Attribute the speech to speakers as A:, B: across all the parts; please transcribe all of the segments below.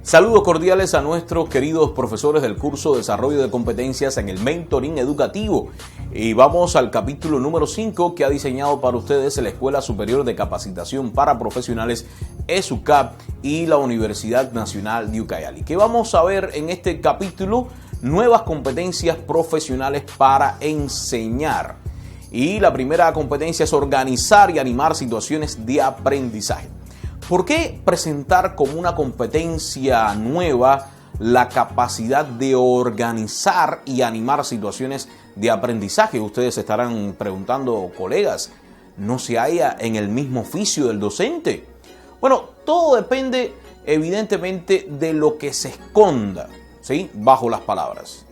A: Saludos cordiales a nuestros queridos profesores del curso de Desarrollo de Competencias en el Mentoring Educativo. Y vamos al capítulo número 5 que ha diseñado para ustedes la Escuela Superior de Capacitación para Profesionales ESUCAP y la Universidad Nacional de Ucayali. ¿Qué vamos a ver en este capítulo? Nuevas competencias profesionales para enseñar. Y la primera competencia es organizar y animar situaciones de aprendizaje. ¿Por qué presentar como una competencia nueva la capacidad de organizar y animar situaciones de aprendizaje? Ustedes se estarán preguntando, colegas, ¿no se halla en el mismo oficio del docente? Bueno, todo depende evidentemente de lo que se esconda, ¿sí?, bajo las palabras.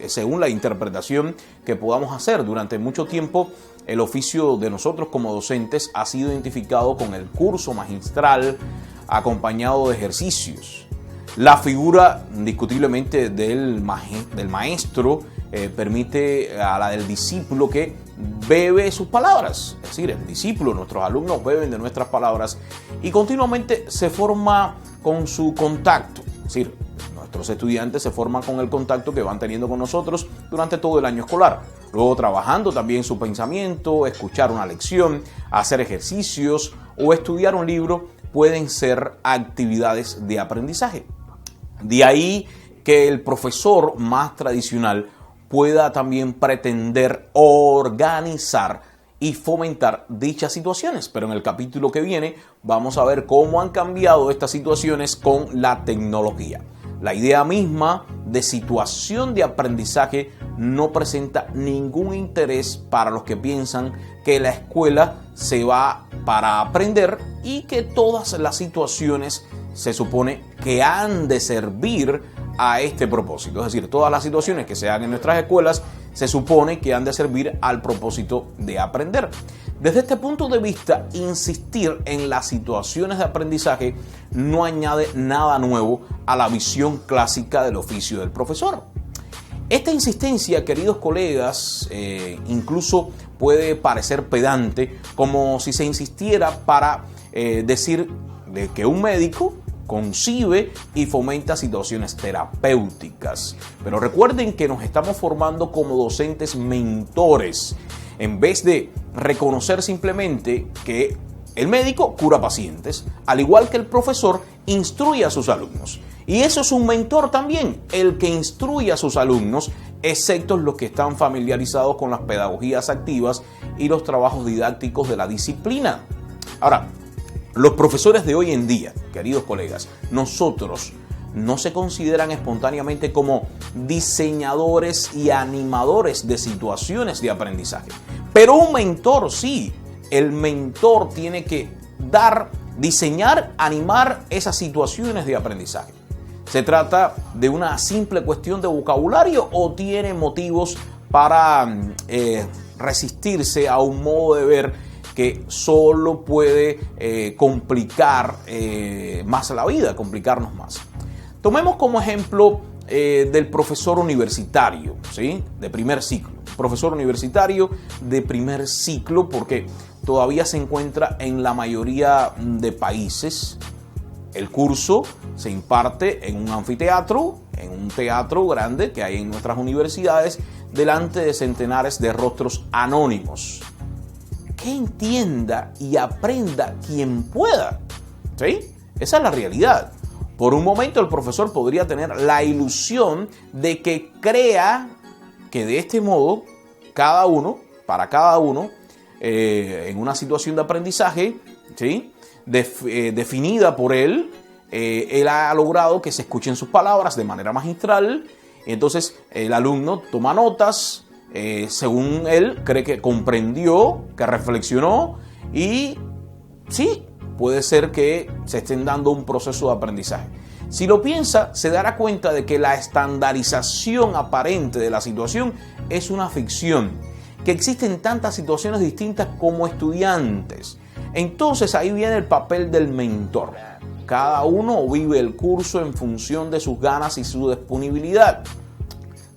A: Según la interpretación que podamos hacer, durante mucho tiempo el oficio de nosotros como docentes ha sido identificado con el curso magistral acompañado de ejercicios. La figura indiscutiblemente del maestro permite a la del discípulo que bebe sus palabras. Es decir, el discípulo, nuestros alumnos beben de nuestras palabras y continuamente se forma con su contacto. Es decir, nuestros estudiantes se forman con el contacto que van teniendo con nosotros durante todo el año escolar. Luego trabajando también su pensamiento, escuchar una lección, hacer ejercicios o estudiar un libro pueden ser actividades de aprendizaje. De ahí que el profesor más tradicional pueda también pretender organizar y fomentar dichas situaciones. Pero en el capítulo que viene vamos a ver cómo han cambiado estas situaciones con la tecnología. La idea misma de situación de aprendizaje no presenta ningún interés para los que piensan que la escuela se va para aprender y que todas las situaciones se supone que han de servir a este propósito. Es decir, todas las situaciones que se dan en nuestras escuelas se supone que han de servir al propósito de aprender. Desde este punto de vista, insistir en las situaciones de aprendizaje no añade nada nuevo a la visión clásica del oficio del profesor. Esta insistencia, queridos colegas, incluso puede parecer pedante, como si se insistiera para decir de que un médico concibe y fomenta situaciones terapéuticas. Pero recuerden que nos estamos formando como docentes mentores, en vez de reconocer simplemente que el médico cura pacientes, al igual que el profesor instruye a sus alumnos. Y eso es un mentor también, el que instruye a sus alumnos, excepto los que están familiarizados con las pedagogías activas y los trabajos didácticos de la disciplina. Ahora, los profesores de hoy en día, queridos colegas, nosotros no se consideran espontáneamente como diseñadores y animadores de situaciones de aprendizaje. Pero un mentor sí, el mentor tiene que diseñar, animar esas situaciones de aprendizaje. ¿Se trata de una simple cuestión de vocabulario o tiene motivos para resistirse a un modo de ver que solo puede complicar más la vida, complicarnos más? Tomemos como ejemplo del profesor universitario, ¿sí?, de primer ciclo. Profesor universitario de primer ciclo porque todavía se encuentra en la mayoría de países. El curso se imparte en un anfiteatro, en un teatro grande que hay en nuestras universidades, delante de centenares de rostros anónimos. Que entienda y aprenda quien pueda, ¿sí? Esa es la realidad. Por un momento el profesor podría tener la ilusión de que crea que de este modo, para cada uno, en una situación de aprendizaje, ¿sí?, definida por él, él ha logrado que se escuchen sus palabras de manera magistral. Entonces el alumno toma notas, según él cree que comprendió, que reflexionó y sí, puede ser que se estén dando un proceso de aprendizaje. Si lo piensa, se dará cuenta de que la estandarización aparente de la situación es una ficción, que existen tantas situaciones distintas como estudiantes. Entonces ahí viene el papel del mentor. Cada uno vive el curso en función de sus ganas y su disponibilidad,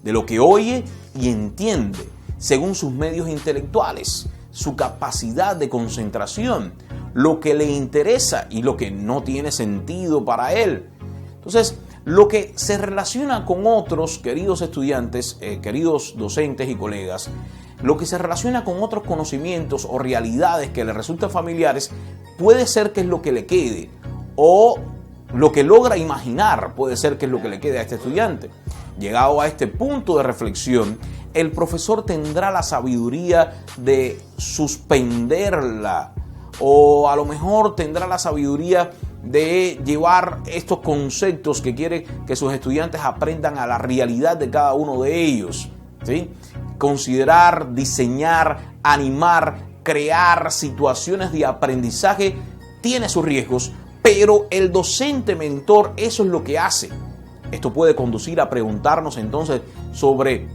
A: de lo que oye y entiende, según sus medios intelectuales, su capacidad de concentración, lo que le interesa y lo que no tiene sentido para él. Entonces, lo que se relaciona con otros queridos estudiantes, queridos docentes y colegas, lo que se relaciona con otros conocimientos o realidades que le resultan familiares, puede ser que es lo que le quede, o lo que logra imaginar puede ser que es lo que le quede a este estudiante. Llegado a este punto de reflexión, el profesor tendrá la sabiduría de suspenderla, o a lo mejor tendrá la sabiduría de llevar estos conceptos que quiere que sus estudiantes aprendan a la realidad de cada uno de ellos, ¿sí? Considerar, diseñar, animar, crear situaciones de aprendizaje tiene sus riesgos, pero el docente mentor eso es lo que hace. Esto puede conducir a preguntarnos entonces sobre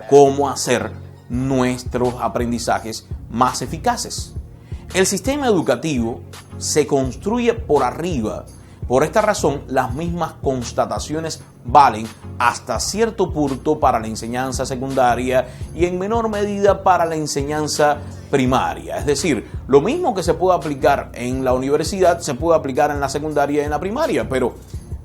A: cómo hacer nuestros aprendizajes más eficaces. El sistema educativo se construye por arriba. Por esta razón, las mismas constataciones valen hasta cierto punto para la enseñanza secundaria y en menor medida para la enseñanza primaria. Es decir, lo mismo que se puede aplicar en la universidad se puede aplicar en la secundaria y en la primaria, pero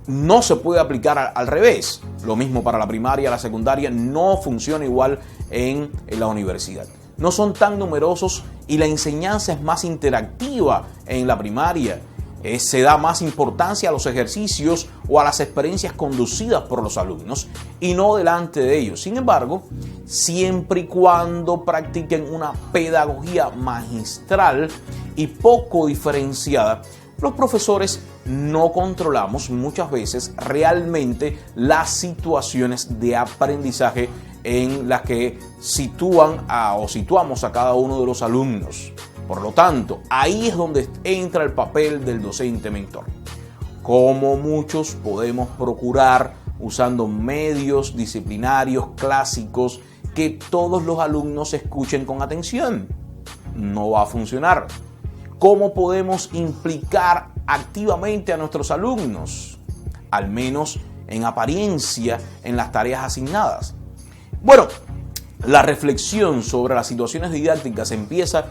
A: no se puede aplicar al revés. Lo mismo para la primaria, la secundaria no funciona igual en la universidad. No son tan numerosos y la enseñanza es más interactiva en la primaria. Se da más importancia a los ejercicios o a las experiencias conducidas por los alumnos y no delante de ellos. Sin embargo, siempre y cuando practiquen una pedagogía magistral y poco diferenciada, los profesores no controlamos muchas veces realmente las situaciones de aprendizaje en las que situamos a cada uno de los alumnos. Por lo tanto, ahí es donde entra el papel del docente mentor. Como muchos podemos procurar, usando medios disciplinarios clásicos, que todos los alumnos escuchen con atención. No va a funcionar. ¿Cómo podemos implicar activamente a nuestros alumnos? Al menos en apariencia, en las tareas asignadas. Bueno, la reflexión sobre las situaciones didácticas empieza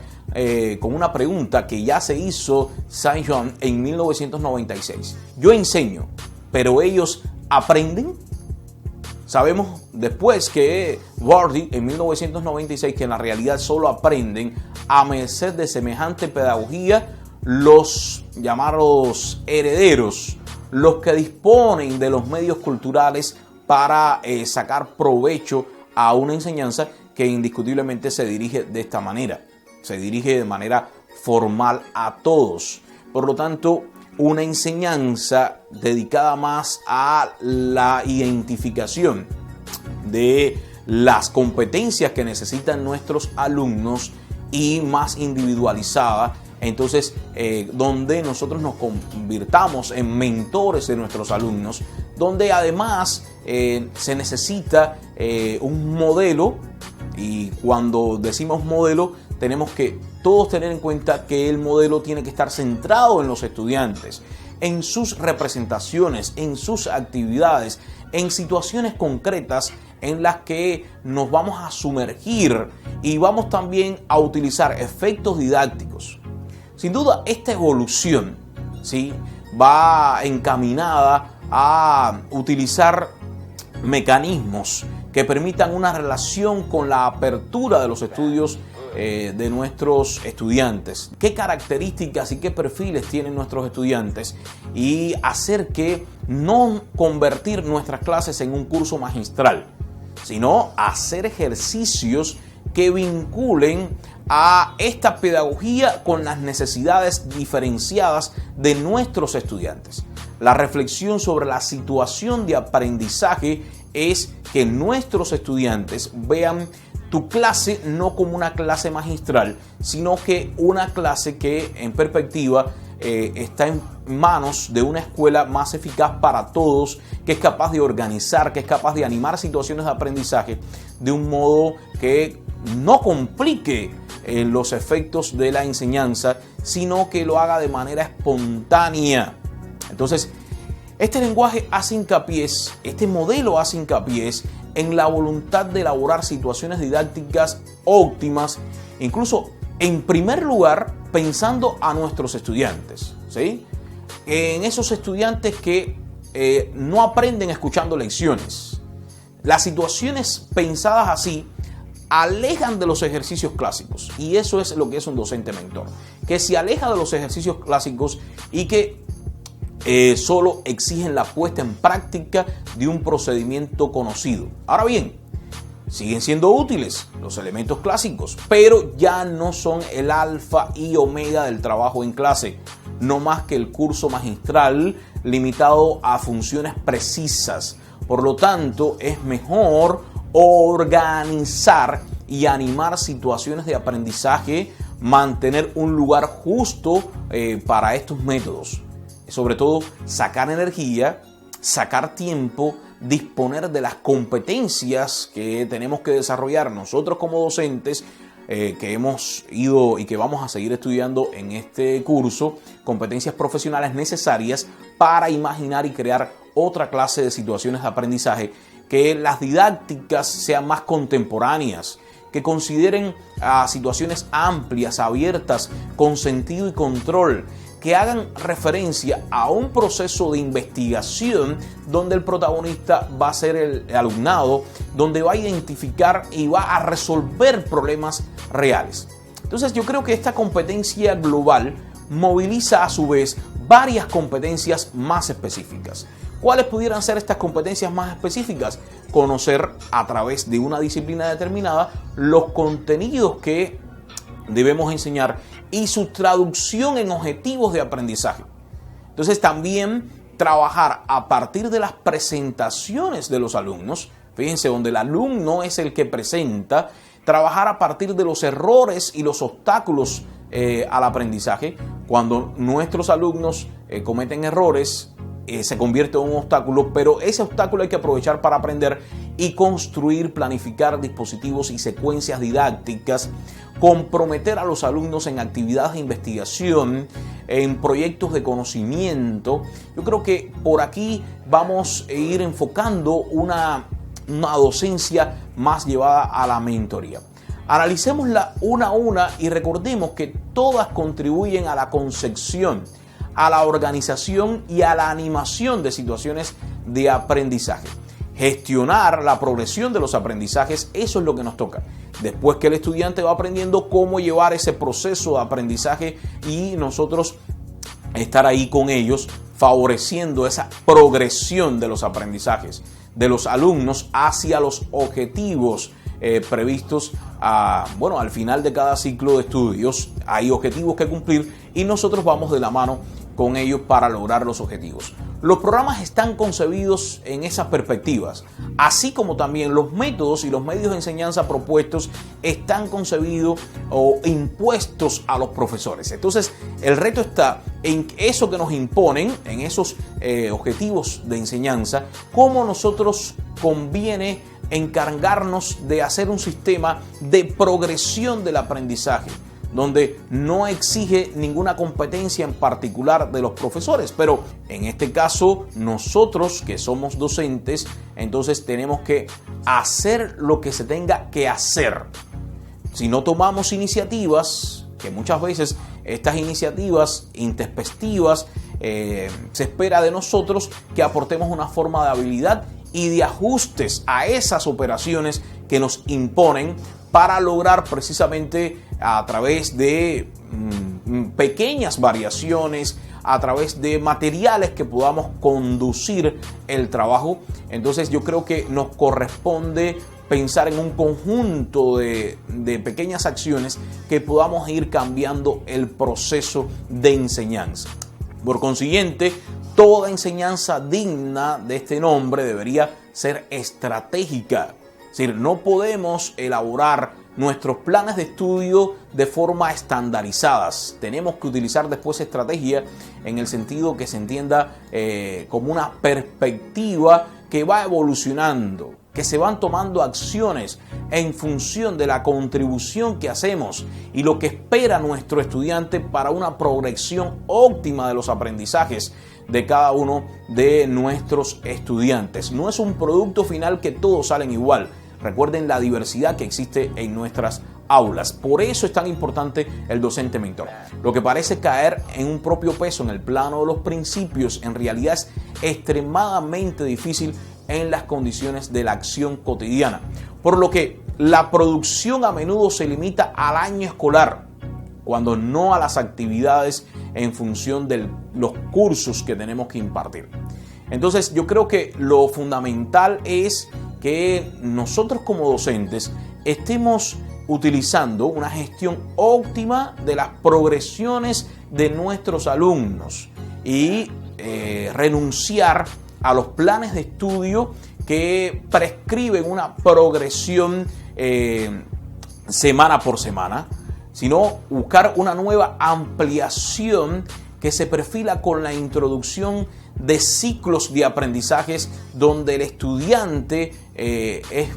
A: con una pregunta que ya se hizo Saint-Jean en 1996. Yo enseño, pero ellos aprenden. Sabemos después que Bourdieu en 1996 que en la realidad solo aprenden a merced de semejante pedagogía los llamados herederos, los que disponen de los medios culturales para sacar provecho a una enseñanza que indiscutiblemente se dirige de esta manera. Se dirige de manera formal a todos. Por lo tanto, una enseñanza dedicada más a la identificación de las competencias que necesitan nuestros alumnos y más individualizada. Entonces, donde nosotros nos convirtamos en mentores de nuestros alumnos, donde además se necesita un modelo, y cuando decimos modelo, tenemos que todos tener en cuenta que el modelo tiene que estar centrado en los estudiantes, en sus representaciones, en sus actividades, en situaciones concretas en las que nos vamos a sumergir y vamos también a utilizar efectos didácticos. Sin duda, esta evolución, ¿sí?, va encaminada a utilizar mecanismos que permitan una relación con la apertura de los estudios de nuestros estudiantes. ¿Qué características y qué perfiles tienen nuestros estudiantes? Y hacer que no convertir nuestras clases en un curso magistral, sino hacer ejercicios que vinculen a esta pedagogía con las necesidades diferenciadas de nuestros estudiantes. La reflexión sobre la situación de aprendizaje es que nuestros estudiantes vean tu clase no como una clase magistral, sino que una clase que en perspectiva está en manos de una escuela más eficaz para todos, que es capaz de organizar, que es capaz de animar situaciones de aprendizaje de un modo que no complique los efectos de la enseñanza, sino que lo haga de manera espontánea. Entonces, este lenguaje hace hincapié, este modelo hace hincapié en la voluntad de elaborar situaciones didácticas óptimas, incluso en primer lugar pensando a nuestros estudiantes, ¿sí? En esos estudiantes que no aprenden escuchando lecciones. Las situaciones pensadas así alejan de los ejercicios clásicos, y eso es lo que es un docente mentor, que se aleja de los ejercicios clásicos y que solo exigen la puesta en práctica de un procedimiento conocido. Ahora bien, siguen siendo útiles los elementos clásicos, pero ya no son el alfa y omega del trabajo en clase, no más que el curso magistral limitado a funciones precisas. Por lo tanto, es mejor organizar y animar situaciones de aprendizaje, mantener un lugar justo para estos métodos. Sobre todo, sacar energía, sacar tiempo, disponer de las competencias que tenemos que desarrollar nosotros como docentes, que hemos ido y que vamos a seguir estudiando en este curso, competencias profesionales necesarias para imaginar y crear otra clase de situaciones de aprendizaje, que las didácticas sean más contemporáneas, que consideren situaciones amplias, abiertas, con sentido y control, que hagan referencia a un proceso de investigación donde el protagonista va a ser el alumnado, donde va a identificar y va a resolver problemas reales. Entonces yo creo que esta competencia global moviliza a su vez varias competencias más específicas. ¿Cuáles pudieran ser estas competencias más específicas? Conocer a través de una disciplina determinada los contenidos que debemos enseñar y su traducción en objetivos de aprendizaje. Entonces también trabajar a partir de las presentaciones de los alumnos. Fíjense, donde el alumno es el que presenta, trabajar a partir de los errores y los obstáculos al aprendizaje. Cuando nuestros alumnos cometen errores, se convierte en un obstáculo, pero ese obstáculo hay que aprovechar para aprender y construir, planificar dispositivos y secuencias didácticas, comprometer a los alumnos en actividades de investigación, en proyectos de conocimiento. Yo creo que por aquí vamos a ir enfocando una docencia más llevada a la mentoría. Analicémosla una a una y recordemos que todas contribuyen a la concepción, a la organización y a la animación de situaciones de aprendizaje. Gestionar la progresión de los aprendizajes, eso es lo que nos toca. Después que el estudiante va aprendiendo cómo llevar ese proceso de aprendizaje y nosotros estar ahí con ellos, favoreciendo esa progresión de los aprendizajes de los alumnos hacia los objetivos previstos al final de cada ciclo de estudios. Hay objetivos que cumplir y nosotros vamos de la mano con ellos para lograr los objetivos. Los programas están concebidos en esas perspectivas, así como también los métodos y los medios de enseñanza propuestos están concebidos o impuestos a los profesores. Entonces, el reto está en eso que nos imponen, en esos objetivos de enseñanza, cómo nosotros conviene encargarnos de hacer un sistema de progresión del aprendizaje, donde no exige ninguna competencia en particular de los profesores, pero en este caso nosotros que somos docentes, entonces tenemos que hacer lo que se tenga que hacer. Si no tomamos iniciativas, que muchas veces estas iniciativas intempestivas, se espera de nosotros que aportemos una forma de habilidad y de ajustes a esas operaciones que nos imponen para lograr precisamente a través de pequeñas variaciones, a través de materiales que podamos conducir el trabajo. Entonces yo creo que nos corresponde pensar en un conjunto de pequeñas acciones que podamos ir cambiando el proceso de enseñanza. Por consiguiente, toda enseñanza digna de este nombre debería ser estratégica. Es decir, no podemos elaborar nuestros planes de estudio de forma estandarizadas. Tenemos que utilizar después estrategia en el sentido que se entienda como una perspectiva que va evolucionando, que se van tomando acciones en función de la contribución que hacemos y lo que espera nuestro estudiante para una progresión óptima de los aprendizajes de cada uno de nuestros estudiantes. No es un producto final que todos salen igual. Recuerden la diversidad que existe en nuestras aulas. Por eso es tan importante el docente mentor. Lo que parece caer en un propio peso en el plano de los principios, en realidad es extremadamente difícil en las condiciones de la acción cotidiana. Por lo que la producción a menudo se limita al año escolar, cuando no a las actividades en función de los cursos que tenemos que impartir. Entonces, yo creo que lo fundamental es que nosotros como docentes estemos utilizando una gestión óptima de las progresiones de nuestros alumnos y renunciar a los planes de estudio que prescriben una progresión semana por semana, sino buscar una nueva ampliación que se perfila con la introducción de ciclos de aprendizajes donde el estudiante es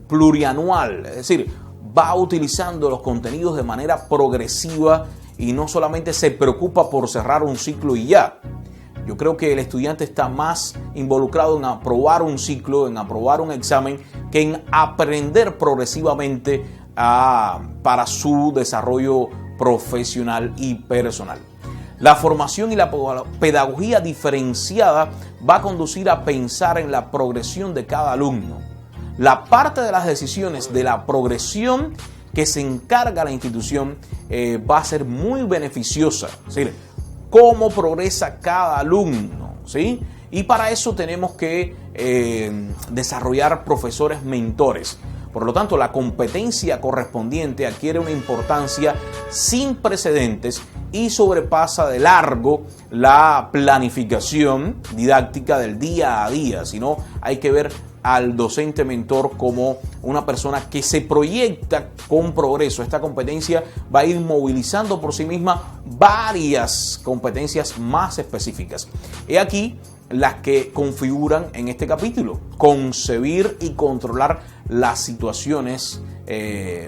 A: plurianual, es decir, va utilizando los contenidos de manera progresiva y no solamente se preocupa por cerrar un ciclo y ya. Yo creo que el estudiante está más involucrado en aprobar un ciclo, en aprobar un examen, que en aprender progresivamente para su desarrollo profesional y personal. La formación y la pedagogía diferenciada va a conducir a pensar en la progresión de cada alumno. La parte de las decisiones de la progresión que se encarga la institución va a ser muy beneficiosa. Es decir, cómo progresa cada alumno, ¿sí? Y para eso tenemos que desarrollar profesores mentores. Por lo tanto, la competencia correspondiente adquiere una importancia sin precedentes y sobrepasa de largo la planificación didáctica del día a día, sino hay que ver al docente mentor como una persona que se proyecta con progreso. Esta competencia va a ir movilizando por sí misma varias competencias más específicas. He aquí las que configuran en este capítulo: concebir y controlar las situaciones,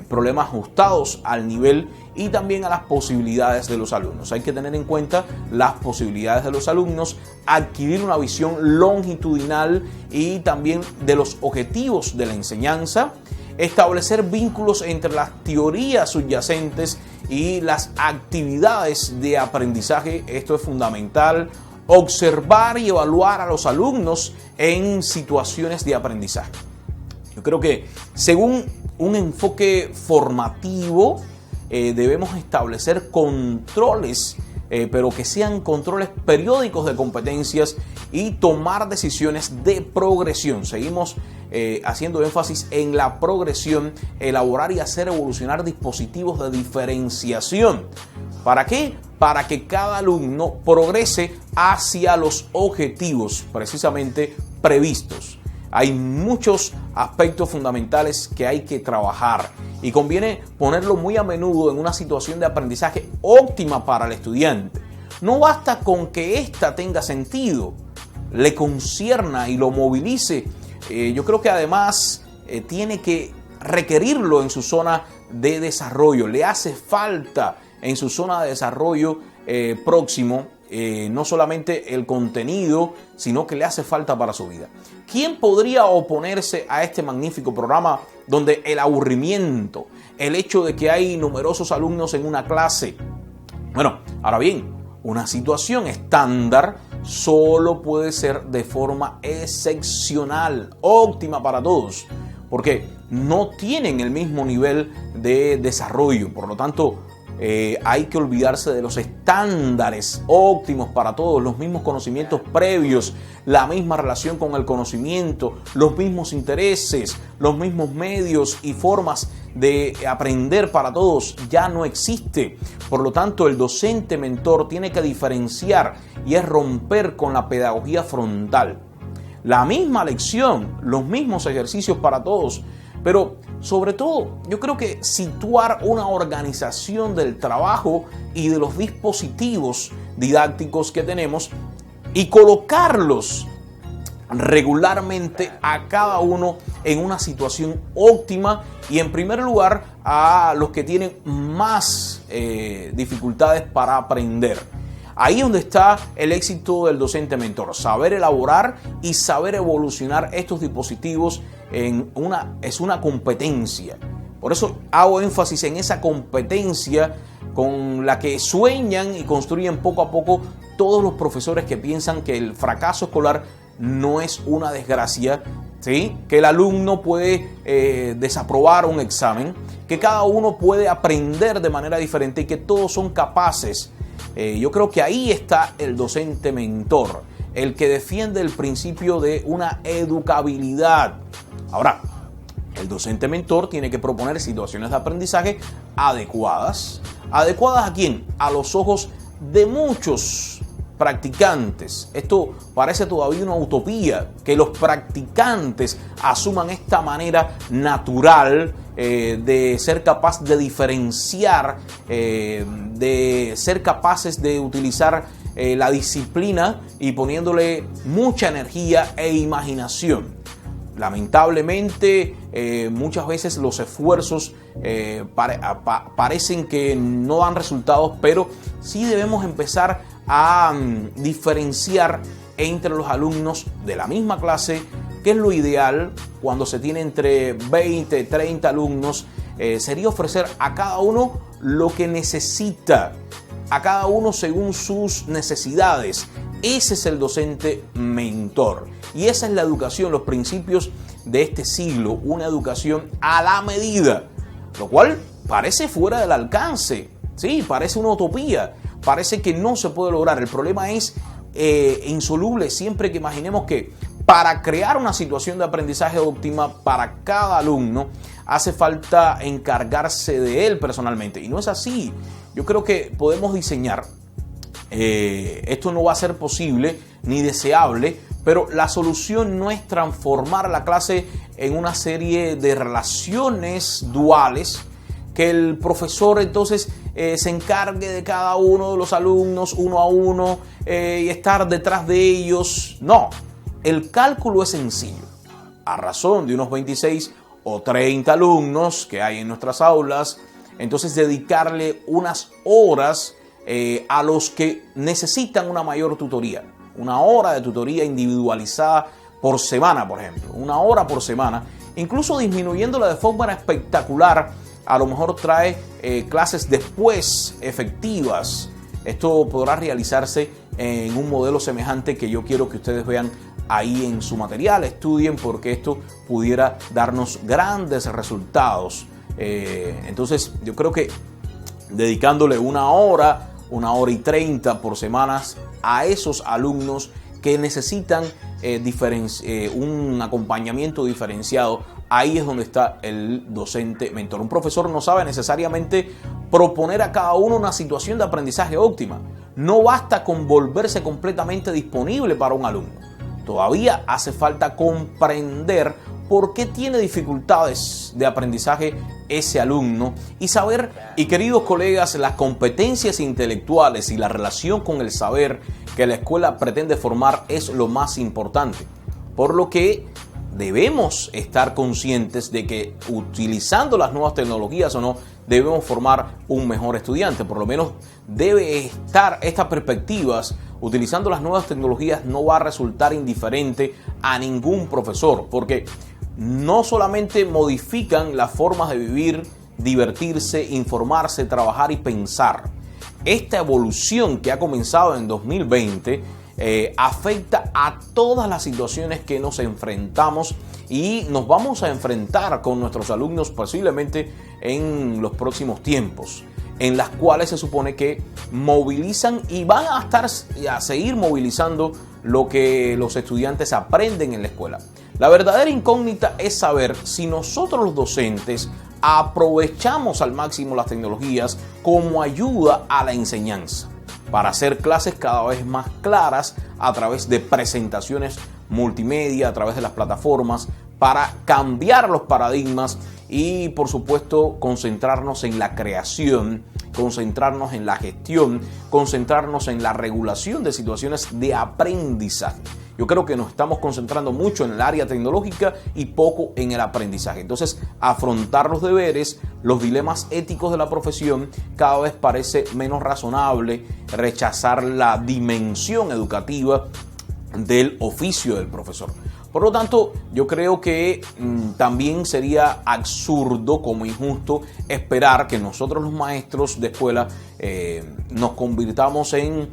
A: problemas ajustados al nivel y también a las posibilidades de los alumnos. Hay que tener en cuenta las posibilidades de los alumnos, adquirir una visión longitudinal y también de los objetivos de la enseñanza, establecer vínculos entre las teorías subyacentes y las actividades de aprendizaje. Esto es fundamental. Observar y evaluar a los alumnos en situaciones de aprendizaje. Yo creo que según un enfoque formativo debemos establecer controles, pero que sean controles periódicos de competencias y tomar decisiones de progresión. Seguimos haciendo énfasis en la progresión, elaborar y hacer evolucionar dispositivos de diferenciación. ¿Para qué? Para que cada alumno progrese hacia los objetivos precisamente previstos. Hay muchos aspectos fundamentales que hay que trabajar y conviene ponerlo muy a menudo en una situación de aprendizaje óptima para el estudiante. No basta con que ésta tenga sentido, le concierna y lo movilice. Yo creo que además tiene que requerirlo en su zona de desarrollo. Le hace falta en su zona de desarrollo próximo no solamente el contenido, sino que le hace falta para su vida. ¿Quién podría oponerse a este magnífico programa donde el aburrimiento, el hecho de que hay numerosos alumnos en una clase? Bueno, ahora bien, una situación estándar solo puede ser de forma excepcional, óptima para todos, porque no tienen el mismo nivel de desarrollo. Por lo tanto, hay que olvidarse de los estándares óptimos para todos, los mismos conocimientos previos, la misma relación con el conocimiento, los mismos intereses, los mismos medios y formas de aprender para todos ya no existe. Por lo tanto, el docente mentor tiene que diferenciar y es romper con la pedagogía frontal. La misma lección, los mismos ejercicios para todos, pero sobre todo yo creo que situar una organización del trabajo y de los dispositivos didácticos que tenemos y colocarlos regularmente a cada uno en una situación óptima y en primer lugar a los que tienen más dificultades para aprender. Ahí es donde está el éxito del docente mentor, saber elaborar y saber evolucionar estos dispositivos es una competencia. Por eso hago énfasis en esa competencia con la que sueñan y construyen poco a poco todos los profesores que piensan que el fracaso escolar no es una desgracia, ¿sí? Que el alumno puede desaprobar un examen, que cada uno puede aprender de manera diferente y que todos son capaces. Yo creo que ahí está el docente mentor, el que defiende el principio de una educabilidad. Ahora, el docente mentor tiene que proponer situaciones de aprendizaje adecuadas. ¿Adecuadas a quién? A los ojos de muchos practicantes. Esto parece todavía una utopía, que los practicantes asuman esta manera natural de ser capaz de diferenciar, de ser capaces de utilizar la disciplina y poniéndole mucha energía e imaginación. Lamentablemente, muchas veces los esfuerzos parecen que no dan resultados, pero sí debemos empezar a diferenciar entre los alumnos de la misma clase, que es lo ideal cuando se tiene entre 20, 30 alumnos. Sería ofrecer a cada uno lo que necesita, a cada uno según sus necesidades. Ese es el docente mentor. Y esa es la educación, los principios de este siglo, una educación a la medida, lo cual parece fuera del alcance, sí, parece una utopía, parece que no se puede lograr. El problema es insoluble siempre que imaginemos que para crear una situación de aprendizaje óptima para cada alumno hace falta encargarse de él personalmente. Y no es así. Yo creo que podemos diseñar. Esto no va a ser posible ni deseable, pero la solución no es transformar la clase en una serie de relaciones duales, que el profesor entonces se encargue de cada uno de los alumnos uno a uno y estar detrás de ellos. No, el cálculo es sencillo. A razón de unos 26 o 30 alumnos que hay en nuestras aulas, entonces dedicarle unas horas a los que necesitan una mayor tutoría, una hora de tutoría individualizada por semana, por ejemplo, una hora por semana, incluso disminuyéndola de forma espectacular. A lo mejor trae clases después efectivas. Esto podrá realizarse en un modelo semejante que yo quiero que ustedes vean ahí en su material, estudien, porque esto pudiera darnos grandes resultados. Entonces yo creo que dedicándole una hora y 30 por semanas a esos alumnos que necesitan un acompañamiento diferenciado, ahí es donde está el docente mentor. Un profesor no sabe necesariamente proponer a cada uno una situación de aprendizaje óptima. No basta con volverse completamente disponible para un alumno. Todavía hace falta comprender por qué tiene dificultades de aprendizaje ese alumno y saber, y queridos colegas, las competencias intelectuales y la relación con el saber que la escuela pretende formar es lo más importante. Por lo que debemos estar conscientes de que utilizando las nuevas tecnologías o no, debemos formar un mejor estudiante. Por lo menos debe estar estas perspectivas. Utilizando las nuevas tecnologías no va a resultar indiferente a ningún profesor, porque no solamente modifican las formas de vivir, divertirse, informarse, trabajar y pensar. Esta evolución que ha comenzado en 2020 afecta a todas las situaciones que nos enfrentamos y nos vamos a enfrentar con nuestros alumnos posiblemente en los próximos tiempos, en las cuales se supone que movilizan y van a seguir movilizando lo que los estudiantes aprenden en la escuela. La verdadera incógnita es saber si nosotros los docentes aprovechamos al máximo las tecnologías como ayuda a la enseñanza para hacer clases cada vez más claras a través de presentaciones multimedia, a través de las plataformas, para cambiar los paradigmas y, por supuesto, concentrarnos en la creación, concentrarnos en la gestión, concentrarnos en la regulación de situaciones de aprendizaje. Yo creo que nos estamos concentrando mucho en el área tecnológica y poco en el aprendizaje. Entonces, afrontar los deberes, los dilemas éticos de la profesión, cada vez parece menos razonable. Rechazar la dimensión educativa del oficio del profesor. Por lo tanto, yo creo que también sería absurdo, como injusto, esperar que nosotros los maestros de escuela nos convirtamos en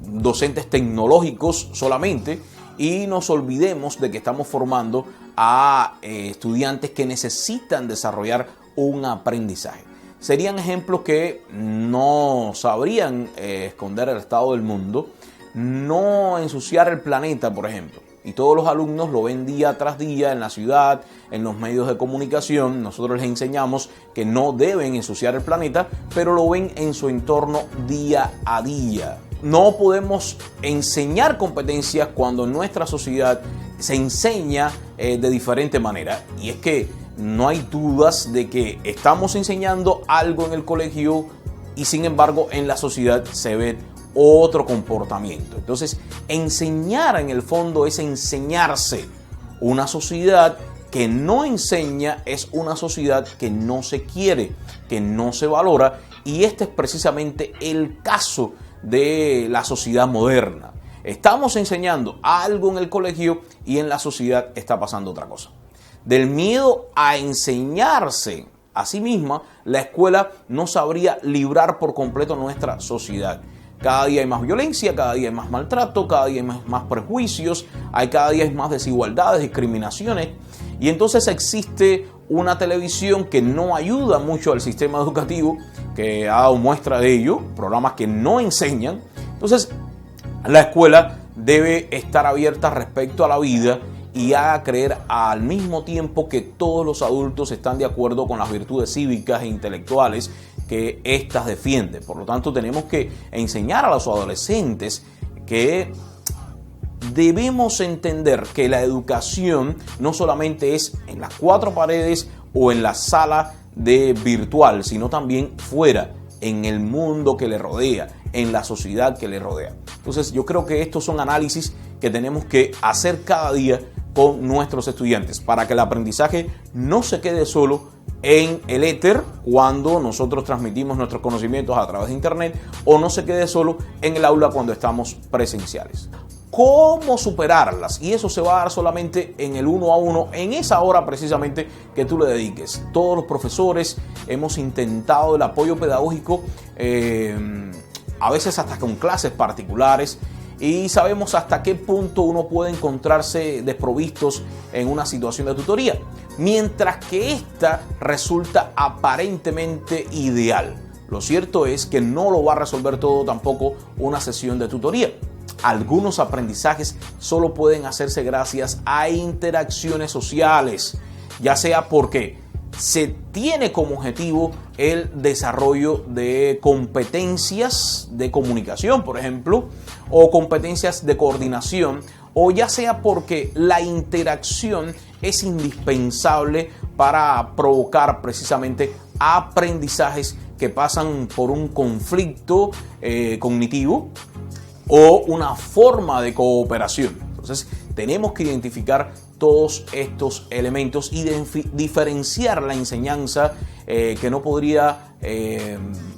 A: docentes tecnológicos solamente y nos olvidemos de que estamos formando a estudiantes que necesitan desarrollar un aprendizaje. Serían ejemplos que no sabrían esconder el estado del mundo, no ensuciar el planeta, por ejemplo. Y todos los alumnos lo ven día tras día en la ciudad, en los medios de comunicación. Nosotros les enseñamos que no deben ensuciar el planeta, pero lo ven en su entorno día a día. No podemos enseñar competencias cuando en nuestra sociedad se enseña de diferente manera. Y es que no hay dudas de que estamos enseñando algo en el colegio y sin embargo en la sociedad se ve otro comportamiento. Entonces, enseñar en el fondo es enseñarse. Una sociedad que no enseña es una sociedad que no se quiere, que no se valora, y este es precisamente el caso de la sociedad moderna. Estamos enseñando algo en el colegio y en la sociedad está pasando otra cosa. Del miedo a enseñarse a sí misma, la escuela no sabría librar por completo nuestra sociedad. Cada día hay más violencia, cada día hay más maltrato, cada día hay más prejuicios, cada día hay más desigualdades, discriminaciones. Y entonces existe una televisión que no ayuda mucho al sistema educativo, que ha dado muestra de ello, programas que no enseñan. Entonces, la escuela debe estar abierta respecto a la vida y haga creer al mismo tiempo que todos los adultos están de acuerdo con las virtudes cívicas e intelectuales que éstas defienden. Por lo tanto, tenemos que enseñar a los adolescentes que debemos entender que la educación no solamente es en las cuatro paredes o en la sala de virtual, sino también fuera, en el mundo que le rodea, en la sociedad que le rodea. Entonces, yo creo que estos son análisis que tenemos que hacer cada día con nuestros estudiantes para que el aprendizaje no se quede solo en el éter cuando nosotros transmitimos nuestros conocimientos a través de internet, o no se quede solo en el aula cuando estamos presenciales. ¿Cómo superarlas? Y eso se va a dar solamente en el 1 a 1, en esa hora precisamente que tú le dediques. Todos los profesores hemos intentado el apoyo pedagógico, a veces hasta con clases particulares, y sabemos hasta qué punto uno puede encontrarse desprovistos en una situación de tutoría, mientras que esta resulta aparentemente ideal. Lo cierto es que no lo va a resolver todo tampoco una sesión de tutoría. Algunos aprendizajes solo pueden hacerse gracias a interacciones sociales, ya sea porque se tiene como objetivo el desarrollo de competencias de comunicación, por ejemplo, o competencias de coordinación, o ya sea porque la interacción es indispensable para provocar precisamente aprendizajes que pasan por un conflicto cognitivo o una forma de cooperación. Entonces, tenemos que identificar todos estos elementos y diferenciar la enseñanza que no podría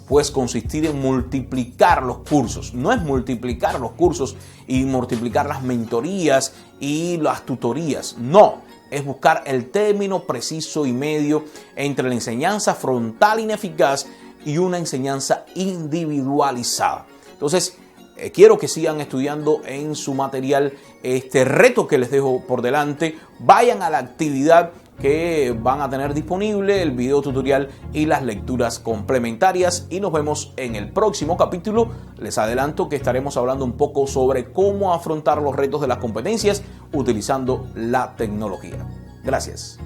A: pues consistir en multiplicar los cursos. No es multiplicar los cursos y multiplicar las mentorías y las tutorías. No, es buscar el término preciso y medio entre la enseñanza frontal ineficaz y una enseñanza individualizada. Entonces, quiero que sigan estudiando en su material este reto que les dejo por delante. Vayan a la actividad que van a tener disponible, el video tutorial y las lecturas complementarias. Y nos vemos en el próximo capítulo. Les adelanto que estaremos hablando un poco sobre cómo afrontar los retos de las competencias utilizando la tecnología. Gracias.